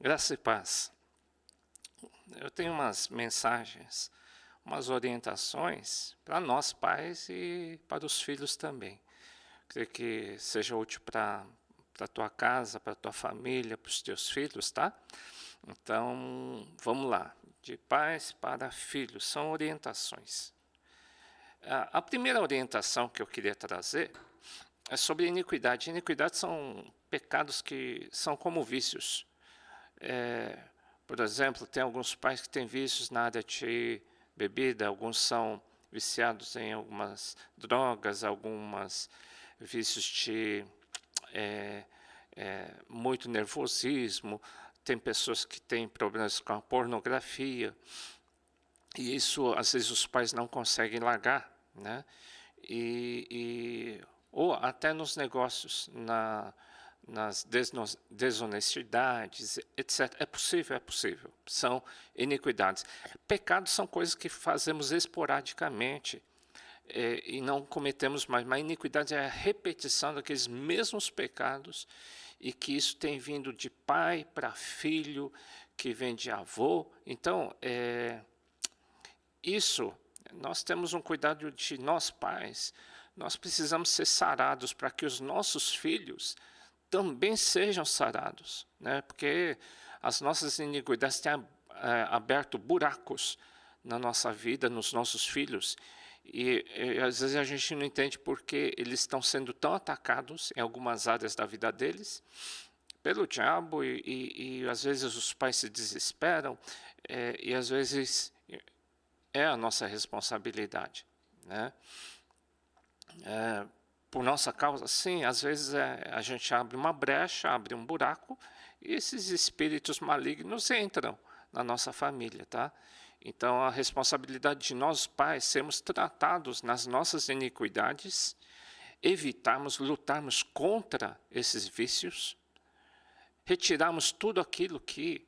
Graça e paz. Eu tenho umas mensagens, umas orientações para nós pais e para os filhos também. Creio que seja útil para a tua casa, para a tua família, para os teus filhos, tá? Então, vamos lá. De pais para filhos, são orientações. A primeira orientação que eu queria trazer é sobre iniquidade. Iniquidade são pecados que são como vícios. Por exemplo, tem alguns pais que têm vícios na área de bebida, alguns são viciados em algumas drogas, algumas vícios de muito nervosismo, tem pessoas que têm problemas com a pornografia, e isso às vezes os pais não conseguem largar, né? Ou até nos negócios, nas desonestidades, etc. É possível. São iniquidades. Pecados são coisas que fazemos esporadicamente e não cometemos mais. Mas iniquidade é a repetição daqueles mesmos pecados e que isso tem vindo de pai para filho, que vem de avô. Então, isso, nós temos um cuidado de nós pais. Nós precisamos ser sarados para que os nossos filhos também sejam sarados, né? Porque as nossas iniquidades têm aberto buracos na nossa vida, nos nossos filhos, e às vezes a gente não entende porque eles estão sendo tão atacados em algumas áreas da vida deles pelo diabo, e às vezes os pais se desesperam, e às vezes é a nossa responsabilidade, né? Por nossa causa, sim, às vezes a gente abre uma brecha, abre um buraco, e esses espíritos malignos entram na nossa família, tá? Então, a responsabilidade de nós pais sermos tratados nas nossas iniquidades, evitarmos, lutarmos contra esses vícios, retirarmos tudo aquilo que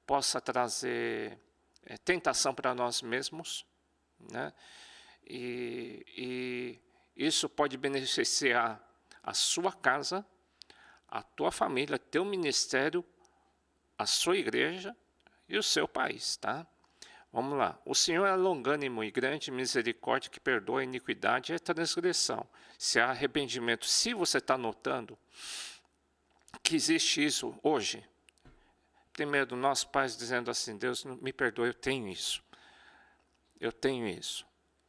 possa trazer tentação para nós mesmos, né? E isso pode beneficiar a sua casa, a tua família, teu ministério, a sua igreja e o seu país, tá? Vamos lá. O Senhor é longânimo e grande misericórdia que perdoa a iniquidade e a transgressão. Se há arrependimento, se você está notando que existe isso hoje, primeiro, nós pais dizendo assim, Deus me perdoe, eu tenho isso,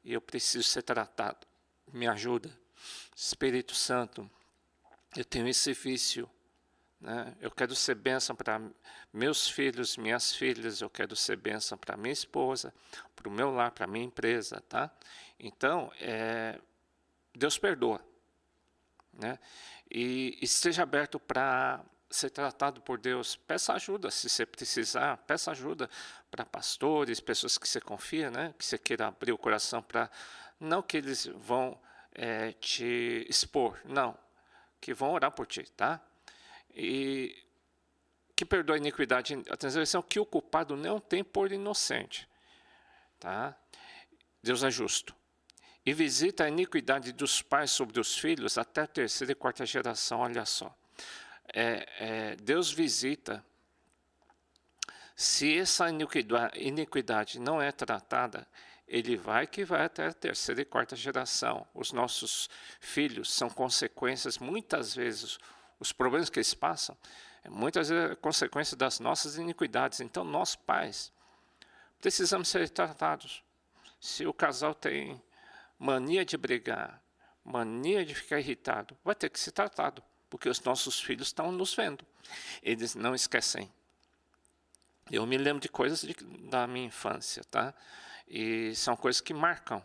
e eu preciso ser tratado, me ajuda, Espírito Santo, eu tenho esse vício, né? Eu quero ser bênção para meus filhos, minhas filhas, eu quero ser bênção para minha esposa, para o meu lar, para minha empresa, tá? Então, Deus perdoa, né? E esteja aberto para ser tratado por Deus. Peça ajuda se você precisar, peça ajuda para pastores, pessoas que você confia, né? Que você queira abrir o coração para, não que eles vão te expor, não, que vão orar por ti, tá? E que perdoa a iniquidade, a transgressão que o culpado não tem por inocente, tá? Deus é justo. E visita a iniquidade dos pais sobre os filhos até a terceira e quarta geração, olha só. Deus visita. Se essa iniquidade não é tratada, ele vai até a terceira e quarta geração. Os nossos filhos são consequências, muitas vezes, os problemas que eles passam, muitas vezes é consequência das nossas iniquidades. Então, nós pais precisamos ser tratados. Se o casal tem mania de brigar, mania de ficar irritado, vai ter que ser tratado, porque os nossos filhos estão nos vendo. Eles não esquecem. Eu me lembro de coisas da minha infância, tá? E são coisas que marcam.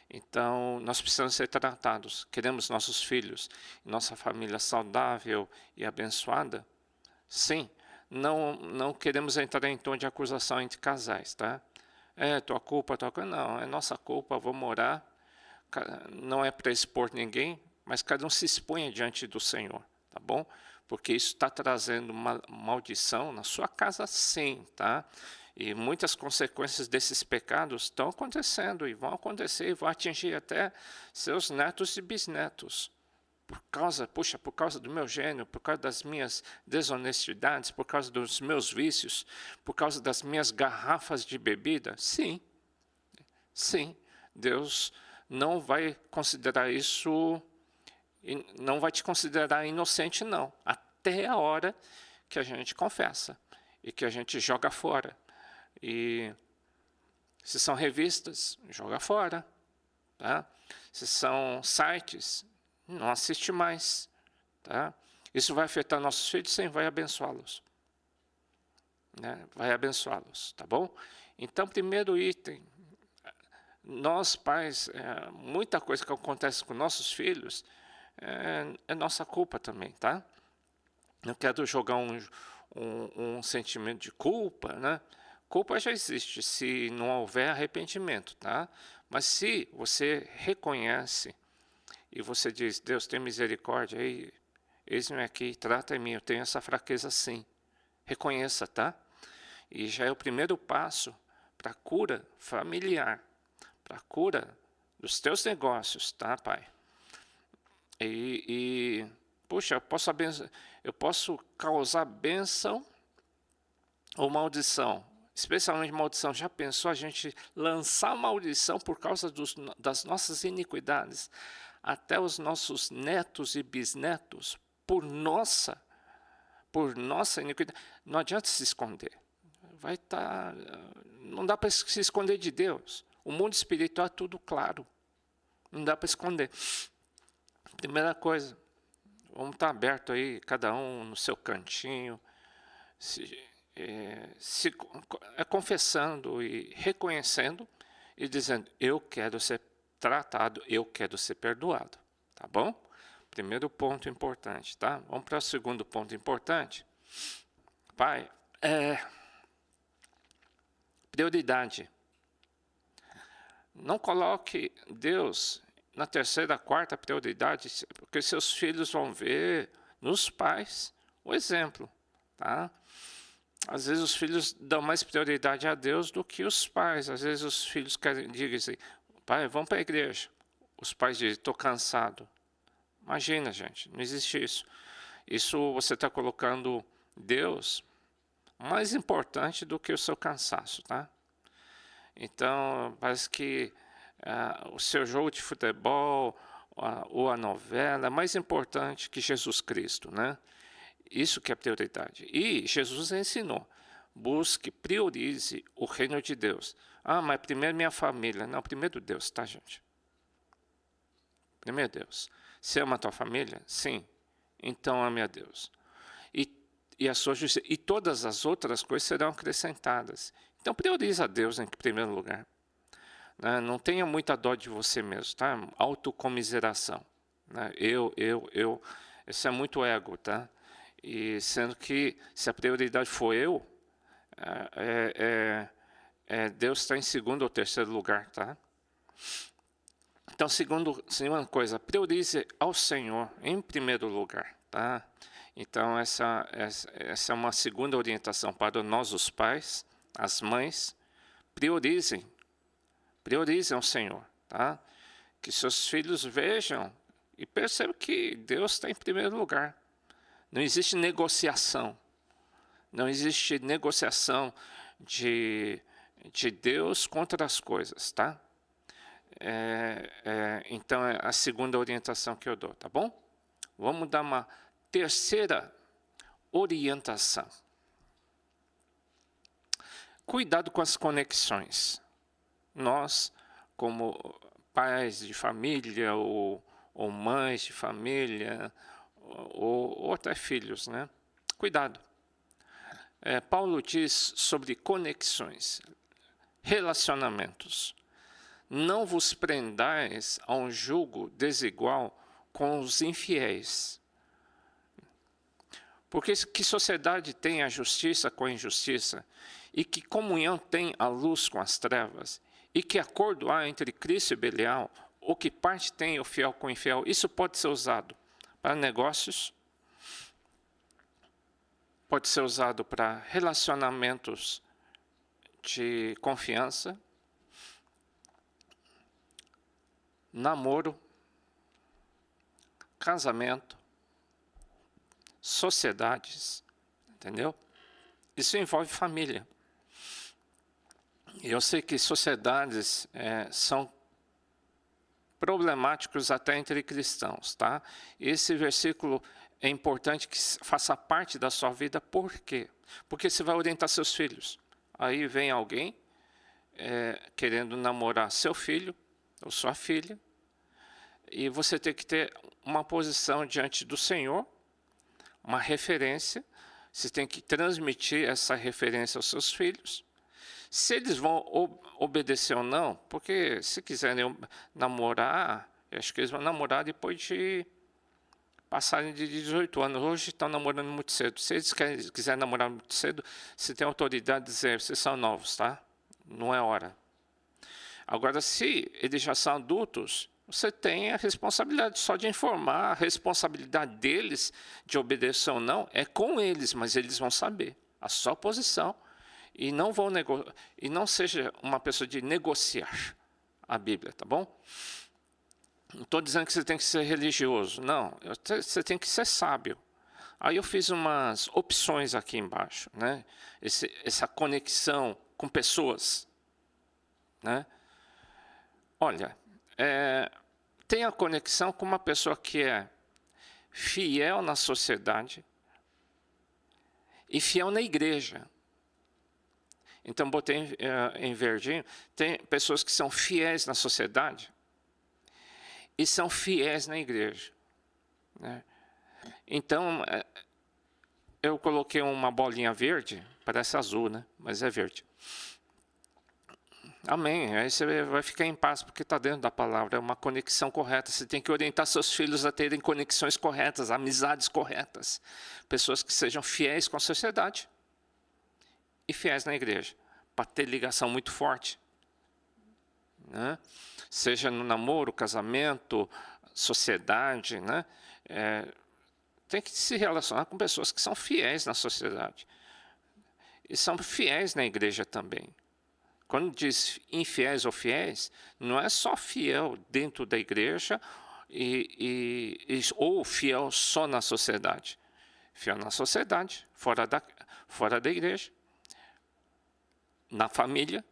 Então, nós precisamos ser tratados. Queremos nossos filhos, nossa família saudável e abençoada? Sim. Não queremos entrar em tom de acusação entre casais, tá? Tua culpa. Não, é nossa culpa, vamos orar. Não é para expor ninguém, mas cada um se exponha diante do Senhor, tá bom? Porque isso está trazendo uma maldição na sua casa, sim, tá? E muitas consequências desses pecados estão acontecendo e vão acontecer e vão atingir até seus netos e bisnetos. por causa do meu gênio, por causa das minhas desonestidades, por causa dos meus vícios, por causa das minhas garrafas de bebida? Sim, sim. Deus não vai considerar isso, não vai te considerar inocente, não. Até a hora que a gente confessa e que a gente joga fora. E se são revistas, joga fora. Tá? Se são sites, não assiste mais. Tá? Isso vai afetar nossos filhos? Sim, vai abençoá-los. Né? Vai abençoá-los, tá bom? Então, primeiro item, nós pais, muita coisa que acontece com nossos filhos é nossa culpa também, tá? Não quero jogar um sentimento de culpa, né? Culpa já existe se não houver arrependimento, tá? Mas se você reconhece e você diz, Deus, tem misericórdia, aí, eis-me aqui, trata em mim, eu tenho essa fraqueza sim. Reconheça, tá? E já é o primeiro passo para a cura familiar, para a cura dos teus negócios, tá, pai? Puxa, eu posso causar bênção ou maldição, especialmente maldição. Já pensou a gente lançar maldição por causa das nossas iniquidades até os nossos netos e bisnetos por nossa iniquidade? Não adianta se esconder. Vai estar, não dá para se esconder de Deus. O mundo espiritual é tudo claro. Não dá para esconder. Primeira coisa, vamos estar aberto aí, cada um no seu cantinho, confessando e reconhecendo e dizendo, eu quero ser tratado, eu quero ser perdoado, tá bom? Primeiro ponto importante, tá? Vamos para o segundo ponto importante. Pai, prioridade. Não coloque Deus na terceira, quarta prioridade, porque seus filhos vão ver nos pais o exemplo, tá? Às vezes os filhos dão mais prioridade a Deus do que os pais. Às vezes os filhos dizem assim, pai, vamos para a igreja. Os pais dizem, estou cansado. Imagina, gente, não existe isso. Isso você está colocando Deus mais importante do que o seu cansaço, tá? Então, parece que o seu jogo de futebol ou a novela é mais importante que Jesus Cristo, né? Isso que é prioridade. E Jesus ensinou, busque, priorize o reino de Deus. Ah, mas primeiro minha família. Não, primeiro Deus, tá, gente? Primeiro Deus. Você ama a tua família? Sim. Então ame a Deus. E a sua justiça. E todas as outras coisas serão acrescentadas. Então priorize a Deus em primeiro lugar. Não tenha muita dó de você mesmo, tá? Autocomiseração. Eu. Isso é muito ego, tá? E sendo que se a prioridade for eu, Deus está em segundo ou terceiro lugar, tá? Então, segunda coisa, priorize ao Senhor em primeiro lugar, tá? Então, essa é uma segunda orientação para nós, os pais, as mães. Priorizem ao Senhor, tá? Que seus filhos vejam e percebam que Deus está em primeiro lugar. Não existe negociação. Não existe negociação de Deus contra as coisas, tá? Então, é a segunda orientação que eu dou, tá bom? Vamos dar uma terceira orientação. Cuidado com as conexões. Nós, como pais de família ou mães de família, ou até filhos, né? Cuidado. Paulo diz sobre conexões, relacionamentos. Não vos prendais a um jugo desigual com os infiéis. Porque que sociedade tem a justiça com a injustiça? E que comunhão tem a luz com as trevas? E que acordo há entre Cristo e Belial? Ou que parte tem o fiel com o infiel? Isso pode ser usado para negócios, pode ser usado para relacionamentos de confiança, namoro, casamento, sociedades, entendeu? Isso envolve família. E eu sei que sociedades são problemáticos até entre cristãos, tá? Esse versículo é importante que faça parte da sua vida, por quê? Porque você vai orientar seus filhos. Aí vem alguém querendo namorar seu filho ou sua filha, e você tem que ter uma posição diante do Senhor, uma referência, você tem que transmitir essa referência aos seus filhos. Se eles vão obedecer ou não, porque se quiserem namorar, eu acho que eles vão namorar depois de passarem de 18 anos. Hoje estão namorando muito cedo. Se eles quiserem namorar muito cedo, você tem autoridade de dizer, vocês são novos, tá? Não é hora. Agora, se eles já são adultos, você tem a responsabilidade só de informar. A responsabilidade deles de obedecer ou não é com eles, mas eles vão saber a sua posição. E não seja uma pessoa de negociar a Bíblia, tá bom? Não estou dizendo que você tem que ser religioso, não. Você tem que ser sábio. Aí eu fiz umas opções aqui embaixo, né? Essa conexão com pessoas, né? Olha, tem a conexão com uma pessoa que é fiel na sociedade e fiel na igreja. Então, botei em verdinho, tem pessoas que são fiéis na sociedade e são fiéis na igreja, né? Então, eu coloquei uma bolinha verde, parece azul, né? Mas é verde. Amém. Aí você vai ficar em paz, porque está dentro da palavra, é uma conexão correta. Você tem que orientar seus filhos a terem conexões corretas, amizades corretas. Pessoas que sejam fiéis com a sociedade e fiéis na igreja, para ter ligação muito forte, né? Seja no namoro, casamento, sociedade, né? Tem que se relacionar com pessoas que são fiéis na sociedade e são fiéis na igreja também. Quando diz infiéis ou fiéis, não é só fiel dentro da igreja ou fiel só na sociedade. Fiel na sociedade, fora da igreja, na família.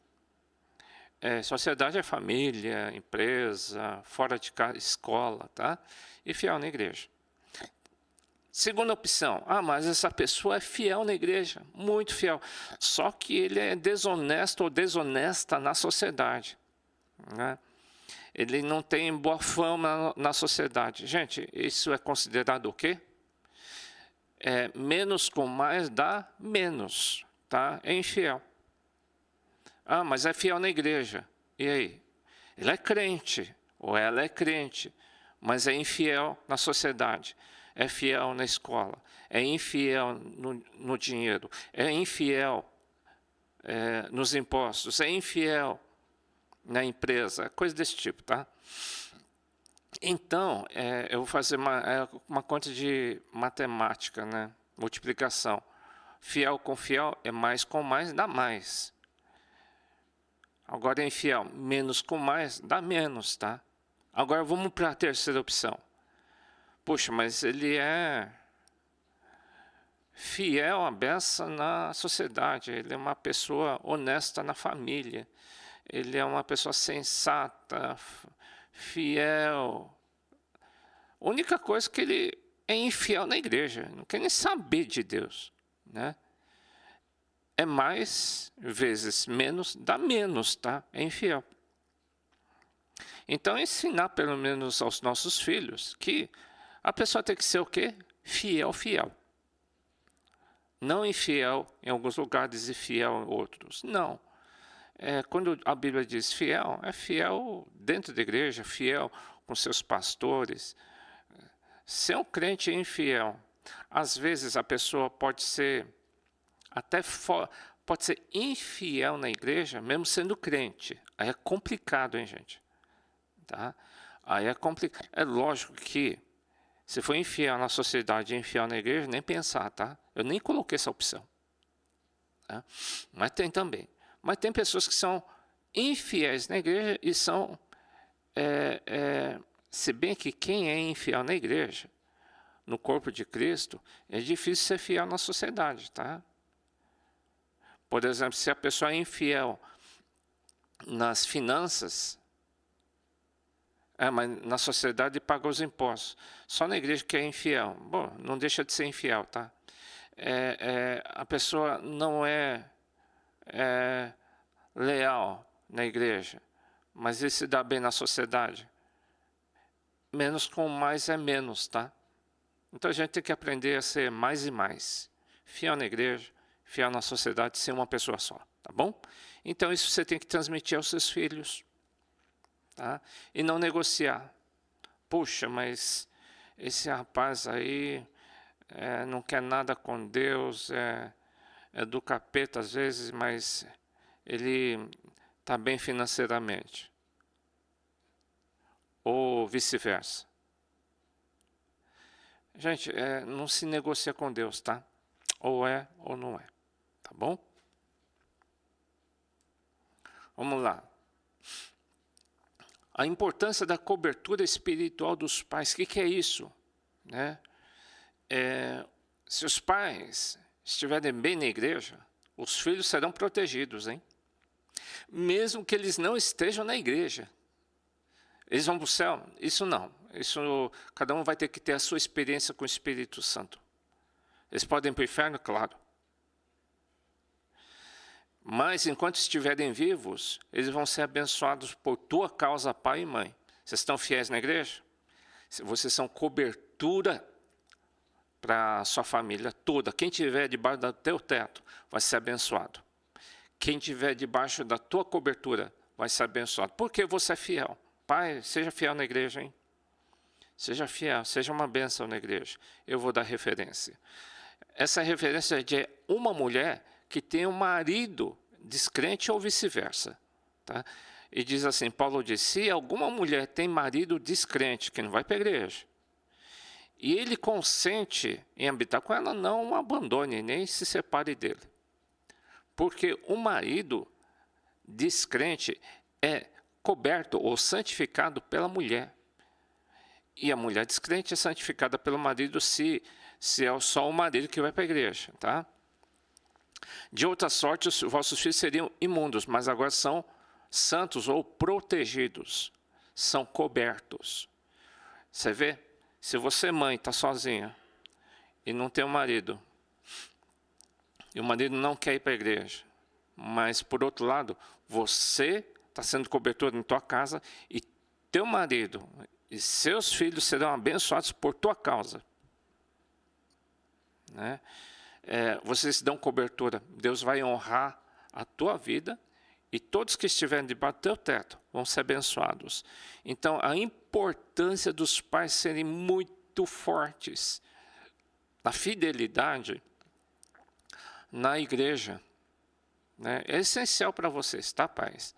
Sociedade é família, empresa, fora de casa, escola, tá? E fiel na igreja. Segunda opção, mas essa pessoa é fiel na igreja, muito fiel, só que ele é desonesto ou desonesta na sociedade, né? Ele não tem boa fama na sociedade. Gente, isso é considerado o quê? Menos com mais dá menos, tá? É infiel. Mas é fiel na igreja. E aí? Ele é crente, ou ela é crente, mas é infiel na sociedade. É fiel na escola, é infiel no dinheiro, é infiel nos impostos, é infiel na empresa, coisa desse tipo, tá? Então, eu vou fazer uma conta de matemática, né? Multiplicação. Fiel com fiel é mais com mais, dá mais. Agora é infiel, menos com mais, dá menos, tá? Agora vamos para a terceira opção. Poxa, mas ele é fiel à beça na sociedade, ele é uma pessoa honesta na família, ele é uma pessoa sensata, fiel. A única coisa é que ele é infiel na igreja, não quer nem saber de Deus, né? É mais vezes menos, dá menos, tá? É infiel. Então, ensinar pelo menos aos nossos filhos que a pessoa tem que ser o quê? Fiel, fiel. Não infiel em alguns lugares e fiel em outros. Não. Quando a Bíblia diz fiel, é fiel dentro da igreja, fiel com seus pastores. Ser um crente infiel, às vezes a pessoa pode ser pode ser infiel na igreja, mesmo sendo crente. Aí é complicado, hein, gente? Tá? Aí é complicado. É lógico que se for infiel na sociedade e infiel na igreja, nem pensar, tá? Eu nem coloquei essa opção. Tá? Mas tem também. Mas tem pessoas que são infiéis na igreja e são Se bem que quem é infiel na igreja, no corpo de Cristo, é difícil ser fiel na sociedade, tá? Por exemplo, se a pessoa é infiel nas finanças, mas na sociedade paga os impostos. Só na igreja que é infiel. Bom, não deixa de ser infiel, tá? A pessoa não é leal na igreja, mas ele se dá bem na sociedade. Menos com mais é menos, tá? Então a gente tem que aprender a ser mais e mais. Fiel na igreja, fiel na sociedade, ser uma pessoa só, tá bom? Então isso você tem que transmitir aos seus filhos, tá? E não negociar. Puxa, mas esse rapaz aí não quer nada com Deus, é do capeta às vezes, mas ele está bem financeiramente. Ou vice-versa. Gente, não se negocia com Deus, tá? Ou é ou não é, tá bom? Vamos lá. A importância da cobertura espiritual dos pais. O que é isso? Né? Se os pais estiverem bem na igreja, os filhos serão protegidos, hein? Mesmo que eles não estejam na igreja. Eles vão para o céu? Isso não. Isso, cada um vai ter que ter a sua experiência com o Espírito Santo. Eles podem ir para o inferno? Claro. Mas, enquanto estiverem vivos, eles vão ser abençoados por tua causa, pai e mãe. Vocês estão fiéis na igreja? Vocês são cobertura para a sua família toda. Quem estiver debaixo do teu teto vai ser abençoado. Quem estiver debaixo da tua cobertura vai ser abençoado. Porque você é fiel. Pai, seja fiel na igreja, hein? Seja fiel, seja uma bênção na igreja. Eu vou dar referência. Essa referência é de uma mulher que tem um marido descrente ou vice-versa. Tá? E diz assim, Paulo diz, se alguma mulher tem marido descrente, que não vai para a igreja, e ele consente em habitar com ela, não abandone, nem se separe dele. Porque o marido descrente é coberto ou santificado pela mulher. E a mulher descrente é santificada pelo marido se é só o marido que vai para a igreja. Tá? De outra sorte, os vossos filhos seriam imundos, mas agora são santos ou protegidos. São cobertos. Você vê? Se você, mãe, está sozinha e não tem um marido, e o marido não quer ir para a igreja, mas, por outro lado, você está sendo cobertura em tua casa e teu marido e seus filhos serão abençoados por tua causa. Né? Vocês dão cobertura. Deus vai honrar a tua vida e todos que estiverem debaixo do teu teto vão ser abençoados. Então, a importância dos pais serem muito fortes na fidelidade na igreja, né? É essencial para vocês, tá, pais?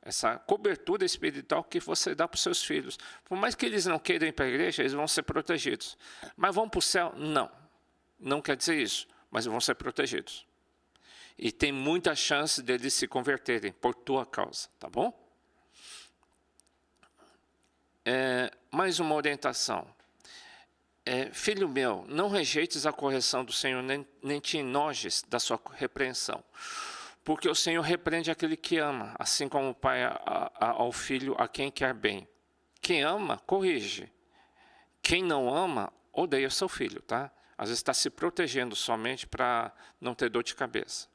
Essa cobertura espiritual que você dá para os seus filhos. Por mais que eles não queiram ir para a igreja, eles vão ser protegidos. Mas vão para o céu? Não. Não quer dizer isso, mas vão ser protegidos. E tem muita chance deles se converterem por tua causa, tá bom? Mais uma orientação. Filho meu, não rejeites a correção do Senhor, nem te enojes da sua repreensão. Porque o Senhor repreende aquele que ama, assim como o pai ao filho a quem quer bem. Quem ama, corrige. Quem não ama, odeia o seu filho, tá? Às vezes está se protegendo somente para não ter dor de cabeça.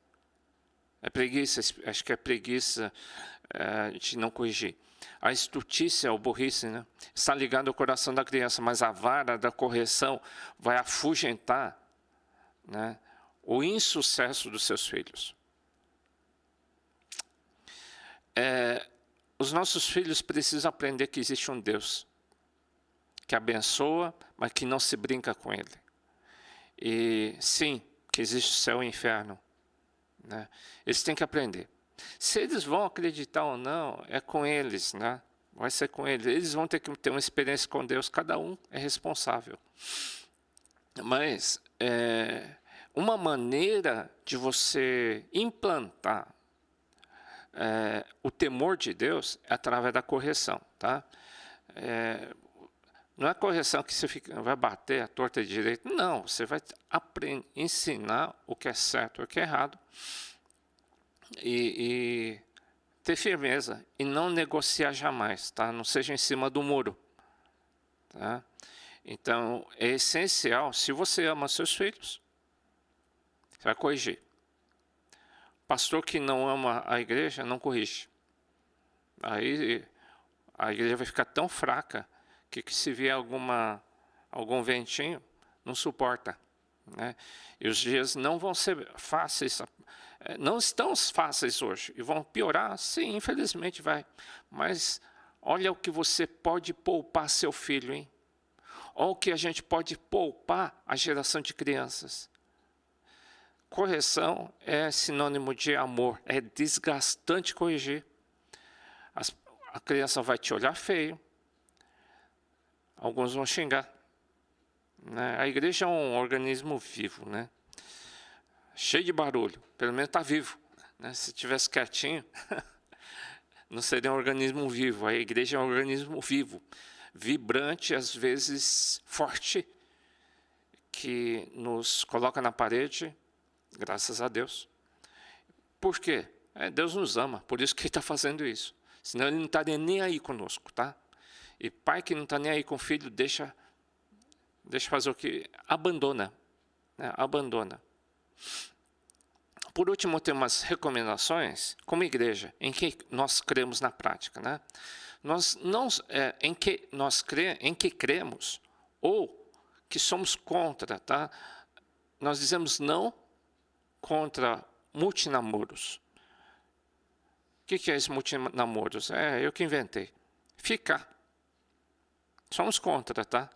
É preguiça, acho que é preguiça de não corrigir. A estultícia ou burrice, né, está ligada ao coração da criança, mas a vara da correção vai afugentar, né, o insucesso dos seus filhos. Os nossos filhos precisam aprender que existe um Deus que abençoa, mas que não se brinca com ele. E sim, que existe o céu e o inferno. Né? Eles têm que aprender. Se eles vão acreditar ou não, é com eles, né? Vai ser com eles. Eles vão ter que ter uma experiência com Deus, cada um é responsável. Mas uma maneira de você implantar o temor de Deus é através da correção, tá? Não é correção que você vai bater a torta de direito, não. Você vai ensinar o que é certo e o que é errado e ter firmeza e não negociar jamais, tá? Não seja em cima do muro, tá? Então, é essencial, se você ama seus filhos, você vai corrigir. Pastor que não ama a igreja, não corrige. Aí a igreja vai ficar tão fraca que se vier algum ventinho, não suporta, né? E os dias não vão ser fáceis, não estão fáceis hoje, e vão piorar, sim, infelizmente vai. Mas olha o que você pode poupar seu filho, hein? Olha o que a gente pode poupar a geração de crianças. Correção é sinônimo de amor, é desgastante corrigir. A criança vai te olhar feio, alguns vão xingar, né? A igreja é um organismo vivo, né? Cheio de barulho, pelo menos está vivo, né? Se tivesse quietinho, não seria um organismo vivo. A igreja é um organismo vivo, vibrante, às vezes forte, que nos coloca na parede, graças a Deus. Por quê? Deus nos ama, por isso que Ele está fazendo isso. Senão Ele não estaria nem aí conosco, tá? E pai que não está nem aí com o filho, deixa fazer o que? Abandona, né? Abandona. Por último, tem umas recomendações como igreja, em que nós cremos na prática, né? Em que cremos ou que somos contra, tá? Nós dizemos não contra multinamoros. O que é esse multinamoros? Eu que inventei. Ficar. Somos contra, tá?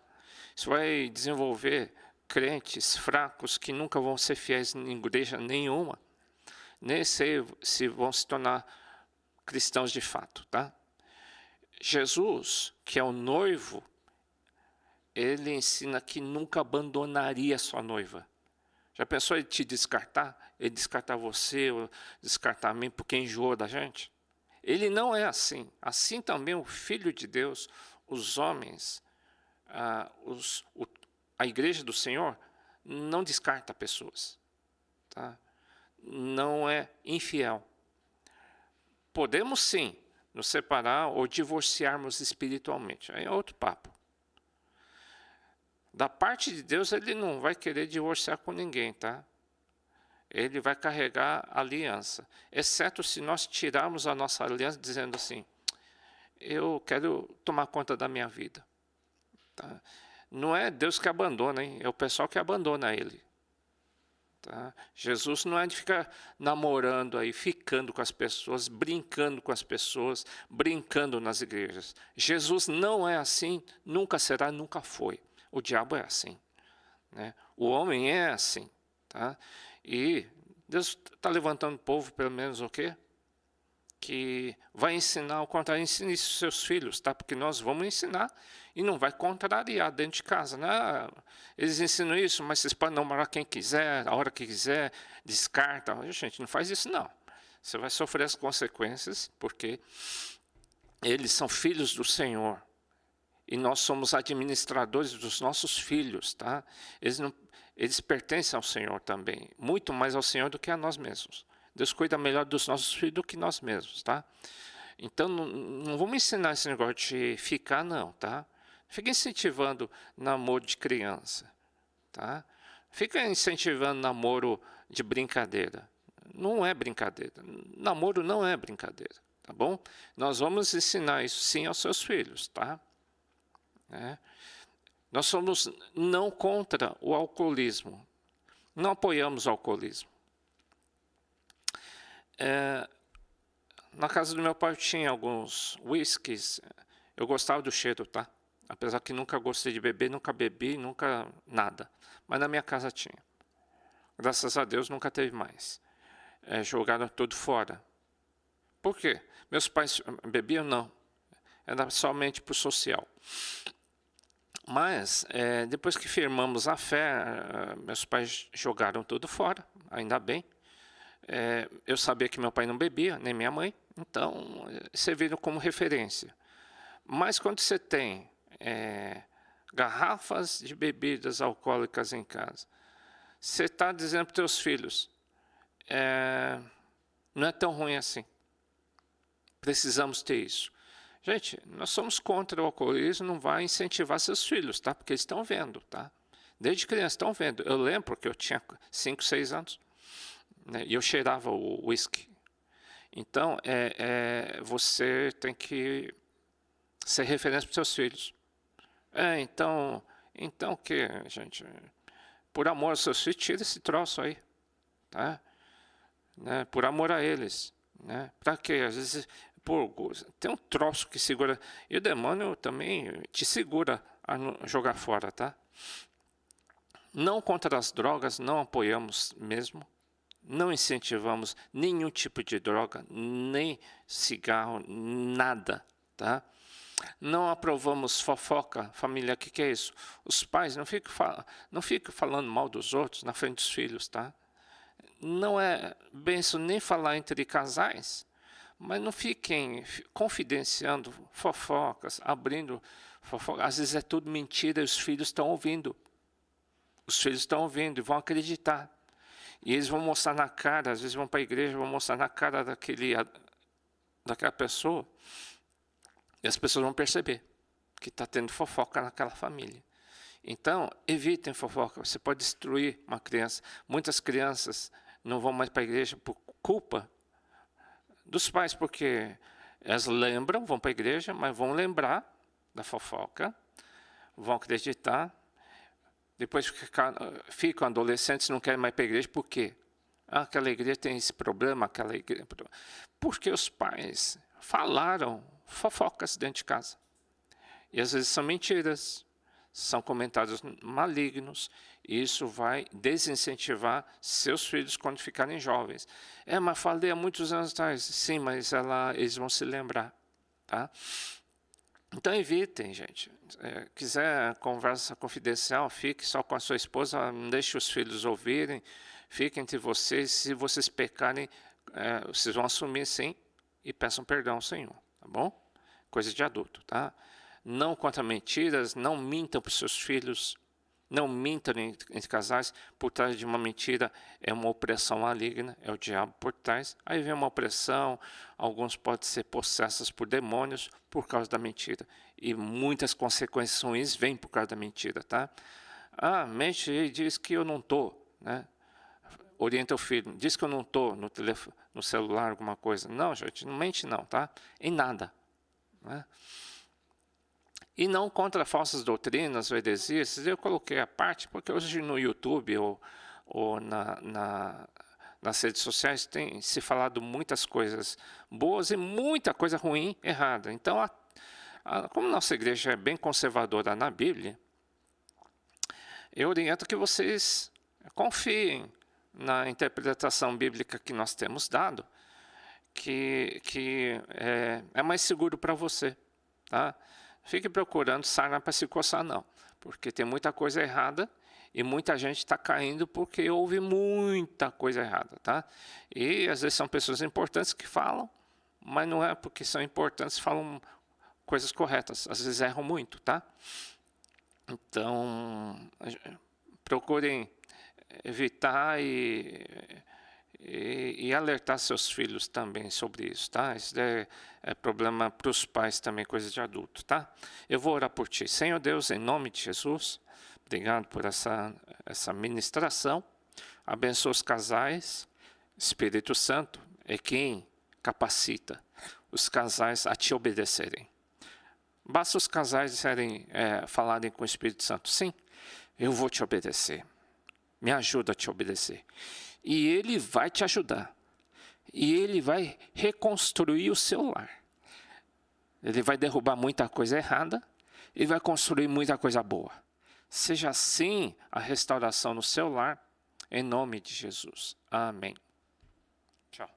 Isso vai desenvolver crentes fracos que nunca vão ser fiéis em igreja nenhuma, nem sei se vão se tornar cristãos de fato, tá? Jesus, que é o noivo, ele ensina que nunca abandonaria sua noiva. Já pensou ele te descartar? Ele descartar você, ou descartar a mim porque enjoou da gente? Ele não é assim. Assim também o Filho de Deus, os homens, a igreja do Senhor, não descarta pessoas, tá? Não é infiel. Podemos sim nos separar ou divorciarmos espiritualmente. Aí é outro papo. Da parte de Deus, Ele não vai querer divorciar com ninguém, tá? Ele vai carregar a aliança, exceto se nós tirarmos a nossa aliança dizendo assim, eu quero tomar conta da minha vida, tá? Não é Deus que abandona, hein? É o pessoal que abandona Ele, tá? Jesus não é de ficar namorando aí, ficando com as pessoas, brincando com as pessoas, brincando nas igrejas. Jesus não é assim, nunca será, nunca foi. O diabo é assim, né? O homem é assim, tá? E Deus está levantando o povo, pelo menos o quê? Que vai ensinar ao contrário, ensine isso aos seus filhos, tá? Porque nós vamos ensinar e não vai contrariar dentro de casa, né? Eles ensinam isso, mas vocês podem namorar quem quiser, a hora que quiser, descarta. Gente, não faz isso não. Você vai sofrer as consequências, porque eles são filhos do Senhor. E nós somos administradores dos nossos filhos, tá? Eles pertencem ao Senhor também, muito mais ao Senhor do que a nós mesmos. Deus cuida melhor dos nossos filhos do que nós mesmos, tá? Então, não vamos ensinar esse negócio de ficar, não, tá? Fica incentivando namoro de criança, tá? Fica incentivando namoro de brincadeira. Não é brincadeira. Namoro não é brincadeira, tá bom? Nós vamos ensinar isso sim aos seus filhos, tá? Nós somos não contra o alcoolismo, não apoiamos o alcoolismo. Na casa do meu pai tinha alguns whiskies, eu gostava do cheiro, tá? Apesar que nunca gostei de beber, nunca bebi, nunca nada. Mas na minha casa tinha. Graças a Deus nunca teve mais. Jogaram tudo fora. Por quê? Meus pais bebiam? Não. Era somente para o social. Mas, depois que firmamos a fé, meus pais jogaram tudo fora, ainda bem. eu sabia que meu pai não bebia, nem minha mãe, então serviram como referência. Mas quando você tem garrafas de bebidas alcoólicas em casa, você está dizendo para os seus filhos, não é tão ruim assim. Precisamos ter isso. Gente, nós somos contra o alcoolismo, não vai incentivar seus filhos, tá? Porque eles estão vendo, tá? Desde criança estão vendo. Eu lembro que eu tinha 5, 6 anos, né? E eu cheirava o uísque. Então, você tem que ser referência para os seus filhos. Então o que, gente? Por amor aos seus filhos, tira esse troço aí, tá? Né? Por amor a eles, né? Para quê? Às vezes, tem um troço que segura, e o demônio também te segura a jogar fora, tá? Não contra as drogas, não apoiamos mesmo, não incentivamos nenhum tipo de droga, nem cigarro, nada, tá? Não aprovamos fofoca, família, o que é isso? Os pais não ficam falando mal dos outros na frente dos filhos, tá? Não é benção nem falar entre casais, mas não fiquem confidenciando fofocas, abrindo fofocas. Às vezes é tudo mentira e os filhos estão ouvindo. Os filhos estão ouvindo e vão acreditar. E eles vão mostrar na cara, às vezes vão para a igreja, vão mostrar na cara daquela pessoa. E as pessoas vão perceber que está tendo fofoca naquela família. Então, evitem fofoca. Você pode destruir uma criança. Muitas crianças não vão mais para a igreja por culpa dos pais, porque elas lembram, vão para a igreja, mas vão lembrar da fofoca, vão acreditar. Depois ficam adolescentes, não querem mais para a igreja. Por quê? Aquela igreja tem esse problema, aquela igreja... Porque os pais falaram fofocas dentro de casa. E às vezes são mentiras, são comentários malignos, e isso vai desincentivar seus filhos quando ficarem jovens. Mas falei há muitos anos atrás. Sim, mas eles vão se lembrar, tá? Então evitem, gente. Quiser conversa confidencial, fique só com a sua esposa, não deixe os filhos ouvirem, fique entre vocês. Se vocês pecarem, vocês vão assumir sim e peçam perdão ao Senhor, tá bom? Coisa de adulto, tá? Não contra mentiras, não mintam para os seus filhos, não mintam entre casais. Por trás de uma mentira é uma opressão maligna, é o diabo por trás. Aí vem uma opressão, alguns podem ser possessos por demônios por causa da mentira. E muitas consequências ruins vêm por causa da mentira, tá? Mente e diz que eu não estou, né? Orienta o filho, diz que eu não estou no telefone, no celular, alguma coisa. Não, gente, não mente não, tá? Em nada, né? E não contra falsas doutrinas ou heresias. Eu coloquei a parte porque hoje no YouTube ou nas redes sociais tem se falado muitas coisas boas e muita coisa ruim, errada. Então, como nossa igreja é bem conservadora na Bíblia, eu oriento que vocês confiem na interpretação bíblica que nós temos dado, que é mais seguro para você, tá? Fique procurando sarna para se coçar, não. Porque tem muita coisa errada e muita gente está caindo porque houve muita coisa errada, tá? E às vezes são pessoas importantes que falam, mas não é porque são importantes falam coisas corretas. Às vezes erram muito, tá? Então, procurem evitar e alertar seus filhos também sobre isso, tá? Isso é problema para os pais também, coisa de adulto, tá? Eu vou orar por ti. Senhor Deus, em nome de Jesus, obrigado por essa ministração. Abençoa os casais. Espírito Santo é quem capacita os casais a te obedecerem. Basta os casais falarem com o Espírito Santo. Sim, eu vou te obedecer. Me ajuda a te obedecer. E ele vai te ajudar. E ele vai reconstruir o seu lar. Ele vai derrubar muita coisa errada e vai construir muita coisa boa. Seja assim a restauração no seu lar, em nome de Jesus. Amém. Tchau.